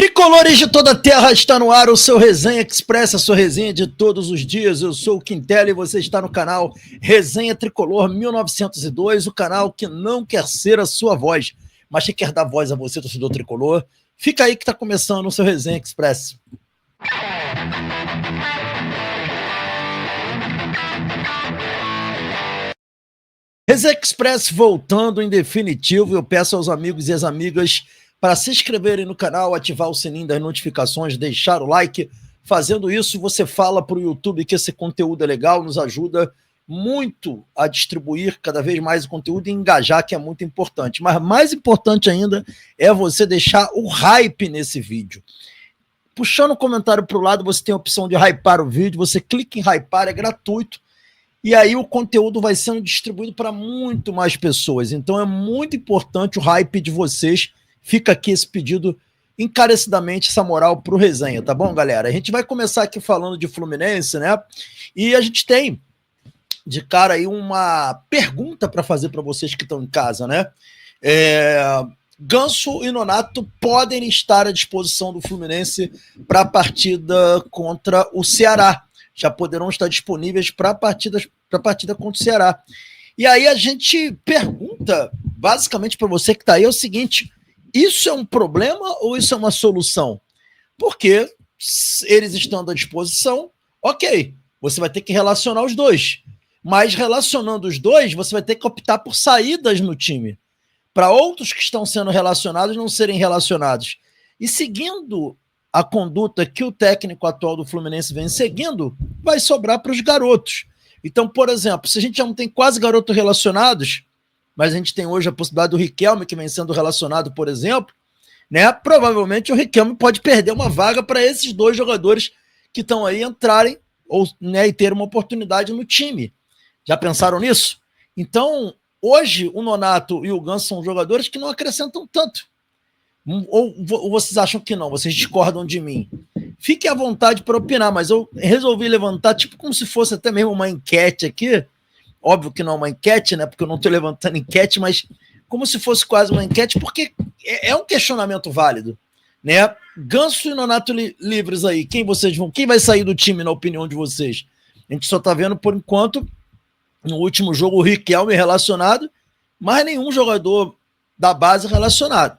Tricolores de toda a terra, está no ar o seu Resenha Express, a sua resenha de todos os dias. Eu sou o Quintela e você está no canal Resenha Tricolor 1902, o canal que não quer ser a sua voz, mas que quer dar voz a você, torcedor tricolor. Fica aí que está começando o seu Resenha Express. Resenha Express voltando em definitivo. Eu peço aos amigos e às amigas para se inscreverem no canal, ativar o sininho das notificações, deixar o like. Fazendo isso, você fala para o YouTube que esse conteúdo é legal, nos ajuda muito a distribuir cada vez mais o conteúdo e engajar, que é muito importante. Mas mais importante ainda é você deixar o hype nesse vídeo. Puxando o comentário para o lado, você tem a opção de hypar o vídeo, você clica em hypar, é gratuito. E aí o conteúdo vai sendo distribuído para muito mais pessoas. Então é muito importante o hype de vocês. Fica aqui esse pedido encarecidamente, essa moral para o Resenha, tá bom, galera? A gente vai começar aqui falando de Fluminense, né? E a gente tem de cara aí uma pergunta para fazer para vocês que estão em casa, né? Ganso e Nonato podem estar à disposição do Fluminense para a partida contra o Ceará. Já poderão estar disponíveis para a partida contra o Ceará. E aí a gente pergunta, basicamente para você que está aí, é o seguinte: isso é um problema ou isso é uma solução? Porque eles estando à disposição, ok, você vai ter que relacionar os dois. Mas relacionando os dois, você vai ter que optar por saídas no time, para outros que estão sendo relacionados não serem relacionados. E seguindo a conduta que o técnico atual do Fluminense vem seguindo, vai sobrar para os garotos. Então, por exemplo, se a gente já não tem quase garotos relacionados, mas a gente tem hoje a possibilidade do Riquelme, que vem sendo relacionado, por exemplo, né? Provavelmente o Riquelme pode perder uma vaga para esses dois jogadores que estão aí entrarem ou, né, e ter uma oportunidade no time. Já pensaram nisso? Então, hoje o Nonato e o Ganso são jogadores que não acrescentam tanto. Ou vocês acham que não? Vocês discordam de mim? Fique à vontade para opinar, mas eu resolvi levantar, tipo como se fosse até mesmo uma enquete aqui. Óbvio que não é uma enquete, né? Porque eu não estou levantando enquete, mas como se fosse quase uma enquete, porque é um questionamento válido, né? Ganso e Nonato livres aí, quem vai sair do time, na opinião de vocês? A gente só está vendo, por enquanto, no último jogo, o Riquelme relacionado, mas nenhum jogador da base relacionado.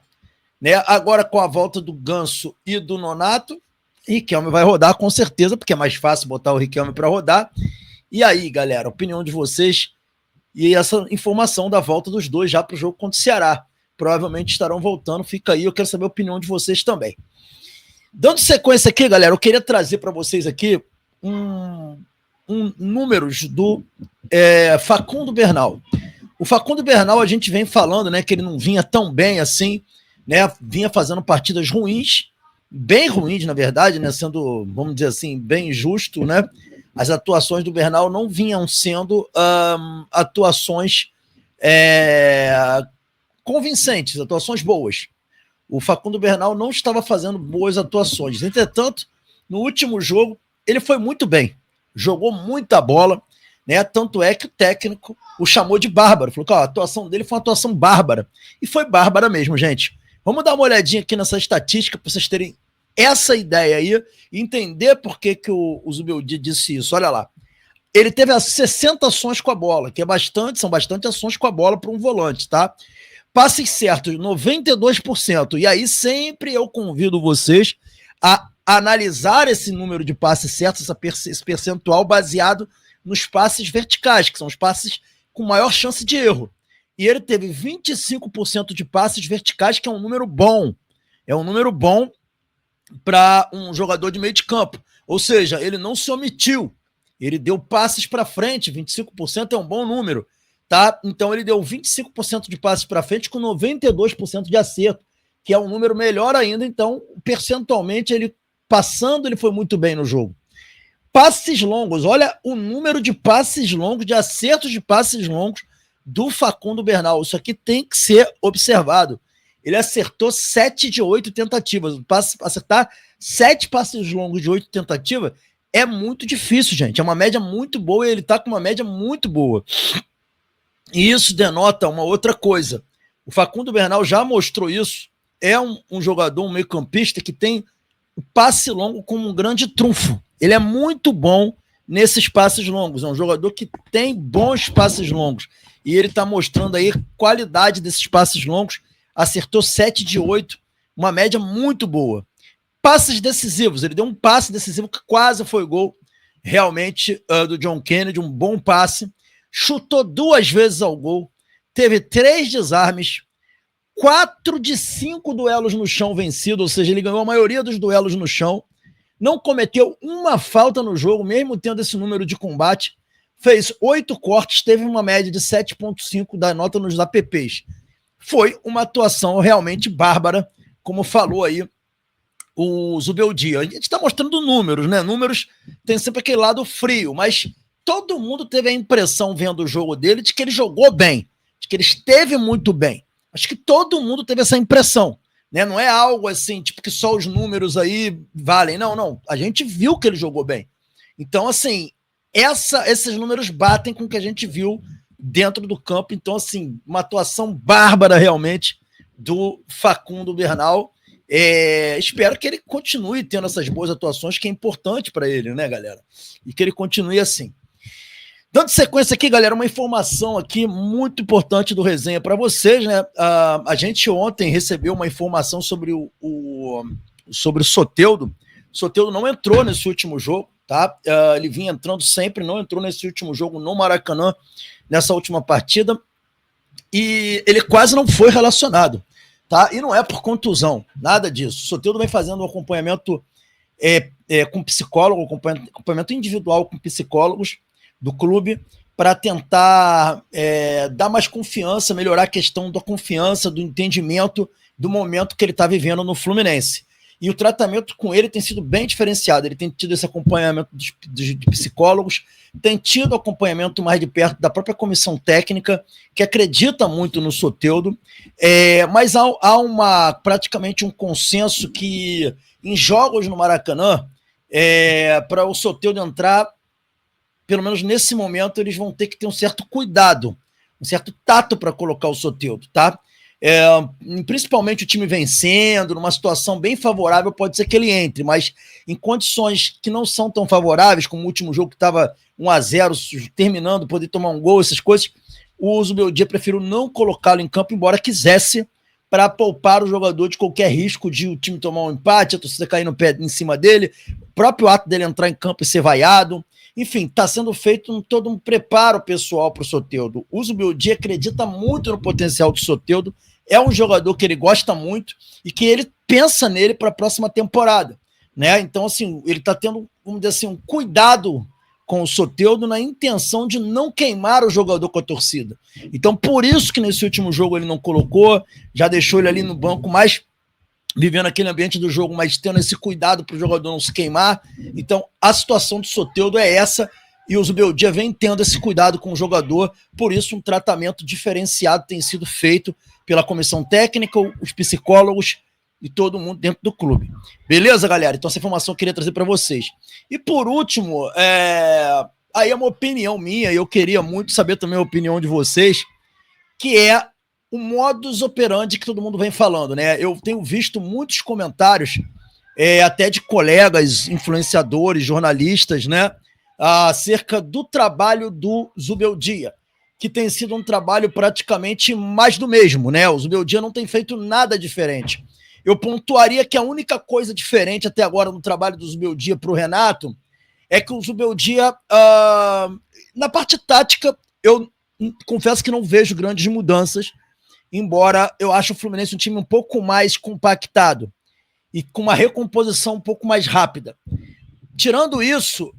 Né? Agora, com a volta do Ganso e do Nonato, Riquelme vai rodar com certeza, porque é mais fácil botar o Riquelme para rodar. E aí, galera, opinião de vocês e essa informação da volta dos dois já para o jogo contra o Ceará. Provavelmente estarão voltando, fica aí, eu quero saber a opinião de vocês também. Dando sequência aqui, galera, eu queria trazer para vocês aqui números do Facundo Bernal. O Facundo Bernal, a gente vem falando, né, que ele não vinha tão bem assim, né, vinha fazendo partidas ruins, bem ruins, na verdade, né, sendo, vamos dizer assim, bem justo, né? As atuações do Bernal não vinham sendo atuações convincentes, atuações boas. O Facundo Bernal não estava fazendo boas atuações. Entretanto, no último jogo, ele foi muito bem, jogou muita bola, né? Tanto é que o técnico o chamou de bárbaro, falou que a atuação dele foi uma atuação bárbara. E foi bárbara mesmo, gente. Vamos dar uma olhadinha aqui nessa estatística para vocês terem essa ideia aí e entender por que o Zubeldia disse isso. Olha lá. Ele teve as 60 ações com a bola, que são bastante ações com a bola para um volante, tá? Passes certos, 92%. E aí sempre eu convido vocês a analisar esse número de passes certos, esse percentual baseado nos passes verticais, que são os passes com maior chance de erro. E ele teve 25% de passes verticais, que é um número bom. É um número bom para um jogador de meio de campo. Ou seja, ele não se omitiu. Ele deu passes para frente, 25% é um bom número. Tá? Então ele deu 25% de passes para frente com 92% de acerto, que é um número melhor ainda. Então, percentualmente, ele foi muito bem no jogo. Passes longos, olha o número de passes longos, de acertos de passes longos do Facundo Bernal. Isso aqui tem que ser observado. Ele acertou 7 de 8 tentativas. Acertar 7 passes longos de 8 tentativas é muito difícil, gente. É uma média muito boa e ele está com uma média muito boa. E isso denota uma outra coisa. O Facundo Bernal já mostrou isso é um jogador, um meio-campista que tem o passe longo como um grande trunfo. Ele é muito bom nesses passes longos. É um jogador que tem bons passes longos. E ele está mostrando aí qualidade desses passes longos. Acertou 7 de 8, uma média muito boa. Passes decisivos. Ele deu um passe decisivo que quase foi gol, realmente, do John Kennedy. Um bom passe. Chutou 2 vezes ao gol. Teve 3 desarmes. 4 de 5 duelos no chão vencido, ou seja, ele ganhou a maioria dos duelos no chão, não cometeu uma falta no jogo, mesmo tendo esse número de combate, fez 8 cortes, teve uma média de 7,5 da nota nos APPs. Foi uma atuação realmente bárbara, como falou aí o Zubeldia. A gente está mostrando números, né? Números tem sempre aquele lado frio, mas todo mundo teve a impressão, vendo o jogo dele, de que ele jogou bem, de que ele esteve muito bem. Acho que todo mundo teve essa impressão, né? Não é algo assim, tipo, que só os números aí valem. Não. A gente viu que ele jogou bem. Então, assim, esses números batem com o que a gente viu dentro do campo. Então, assim, uma atuação bárbara realmente do Facundo Bernal. Espero que ele continue tendo essas boas atuações, que é importante para ele, né, galera? E que ele continue assim. Dando sequência aqui, galera, uma informação aqui muito importante do Resenha para vocês, né? A gente ontem recebeu uma informação sobre sobre o Soteldo. O Soteldo não entrou nesse último jogo, tá? Ele vinha entrando sempre, não entrou nesse último jogo no Maracanã, nessa última partida, e ele quase não foi relacionado, tá? E não é por contusão, nada disso. O Soteldo vem fazendo um acompanhamento com psicólogo, acompanhamento individual com psicólogos do clube, para tentar dar mais confiança, melhorar a questão da confiança, do entendimento do momento que ele está vivendo no Fluminense. E o tratamento com ele tem sido bem diferenciado. Ele tem tido esse acompanhamento de psicólogos, tem tido acompanhamento mais de perto da própria comissão técnica, que acredita muito no Soteldo, mas há praticamente um consenso que em jogos no Maracanã, para o Soteldo entrar, pelo menos nesse momento, eles vão ter que ter um certo cuidado, um certo tato para colocar o Soteldo, tá? Principalmente o time vencendo, numa situação bem favorável, pode ser que ele entre, mas em condições que não são tão favoráveis, como o último jogo que estava 1-0, terminando, poder tomar um gol, essas coisas, o Zubeldia preferiu não colocá-lo em campo, embora quisesse, para poupar o jogador de qualquer risco de o time tomar um empate, a torcida cair no pé em cima dele, o próprio ato dele entrar em campo e ser vaiado. Enfim, está sendo feito todo um preparo pessoal para o Soteldo. O Zubeldia acredita muito no potencial do Soteldo, é um jogador que ele gosta muito e que ele pensa nele para a próxima temporada, né? Então, assim, ele está tendo, vamos dizer assim, um cuidado com o Soteldo na intenção de não queimar o jogador com a torcida. Então, por isso que nesse último jogo ele não colocou, já deixou ele ali no banco, mas vivendo aquele ambiente do jogo, mas tendo esse cuidado para o jogador não se queimar. Então, a situação do Soteldo é essa, e o Zubeldia vem tendo esse cuidado com o jogador, por isso um tratamento diferenciado tem sido feito pela comissão técnica, os psicólogos e todo mundo dentro do clube. Beleza, galera? Então, essa informação eu queria trazer para vocês. E por último, aí é uma opinião minha, e eu queria muito saber também a opinião de vocês, que é o modus operandi que todo mundo vem falando, né? Eu tenho visto muitos comentários, até de colegas, influenciadores, jornalistas, né? Acerca do trabalho do Zubeldia, que tem sido um trabalho praticamente mais do mesmo, né? O Zubeldia não tem feito nada diferente. Eu pontuaria que a única coisa diferente até agora no trabalho do Zubeldia para o Renato é que o Zubeldia, na parte tática, eu confesso que não vejo grandes mudanças, embora eu ache o Fluminense um time um pouco mais compactado e com uma recomposição um pouco mais rápida. Tirando isso,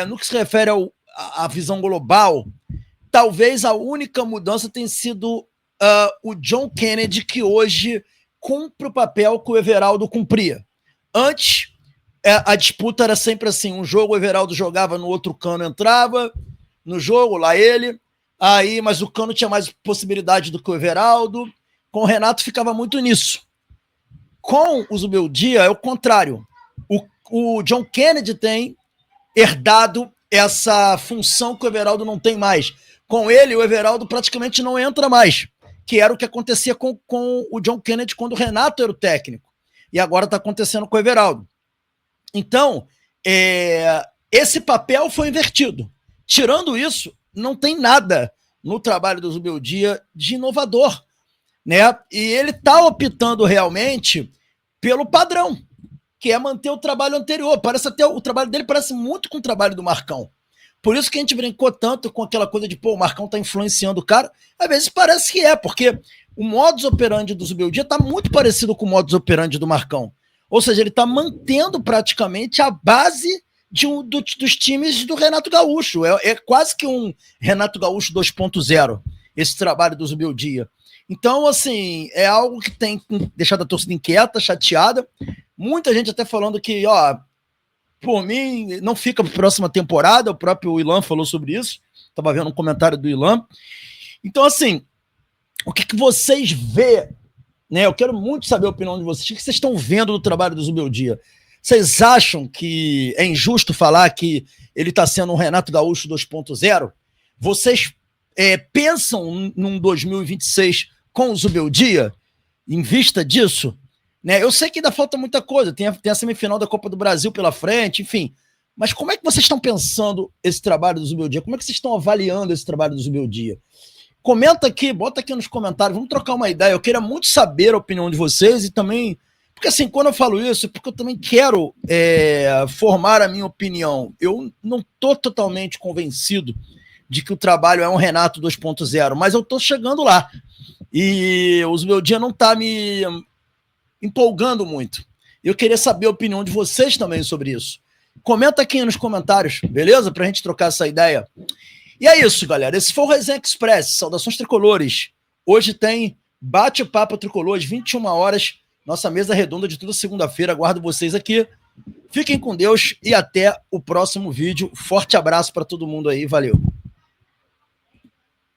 no que se refere à visão global, talvez a única mudança tenha sido o John Kennedy, que hoje cumpre o papel que o Everaldo cumpria. Antes, a disputa era sempre assim, um jogo o Everaldo jogava, no outro Cano entrava, no jogo, lá ele, mas o Cano tinha mais possibilidade do que o Everaldo, com o Renato ficava muito nisso. Com o Zubeldia é o contrário. O John Kennedy tem herdado essa função que o Everaldo não tem mais. Com ele, o Everaldo praticamente não entra mais, que era o que acontecia com o John Kennedy quando o Renato era o técnico. E agora está acontecendo com o Everaldo. Então, esse papel foi invertido. Tirando isso, não tem nada no trabalho do Zubeldia de inovador, né? E ele está optando realmente pelo padrão, que é manter o trabalho anterior. Parece até o trabalho dele parece muito com o trabalho do Marcão. Por isso que a gente brincou tanto com aquela coisa de, pô, o Marcão tá influenciando o cara. Às vezes parece que porque o modus operandi do Zubeldia tá muito parecido com o modus operandi do Marcão. Ou seja, ele tá mantendo praticamente a base dos times do Renato Gaúcho. É quase que um Renato Gaúcho 2.0, esse trabalho do Zubeldia. Então, assim, é algo que tem deixado a torcida inquieta, chateada. Muita gente até falando que, por mim, não fica para a próxima temporada. O próprio Ilan falou sobre isso. Estava vendo um comentário do Ilan. Então, assim, o que vocês vê, né? Eu quero muito saber a opinião de vocês. O que vocês estão vendo do trabalho do Zubeldia? Vocês acham que é injusto falar que ele está sendo um Renato Gaúcho 2.0? Vocês pensam num 2026 com o Zubeldia, em vista disso? Né? Eu sei que ainda falta muita coisa, tem a semifinal da Copa do Brasil pela frente, enfim. Mas como é que vocês estão pensando esse trabalho do Zubeldia? Como é que vocês estão avaliando esse trabalho do Zubeldia? Comenta aqui, bota aqui nos comentários, vamos trocar uma ideia. Eu queria muito saber a opinião de vocês e também... Porque assim, quando eu falo isso, é porque eu também quero formar a minha opinião. Eu não estou totalmente convencido de que o trabalho é um Renato 2.0, mas eu estou chegando lá. E o Zubeldia não está me empolgando muito. Eu queria saber a opinião de vocês também sobre isso. Comenta aqui nos comentários, beleza? Pra gente trocar essa ideia. E é isso, galera. Esse foi o Resenha Express. Saudações tricolores. Hoje tem bate-papo tricolor às 21 horas. Nossa mesa redonda de toda segunda-feira. Aguardo vocês aqui. Fiquem com Deus e até o próximo vídeo. Forte abraço para todo mundo aí. Valeu.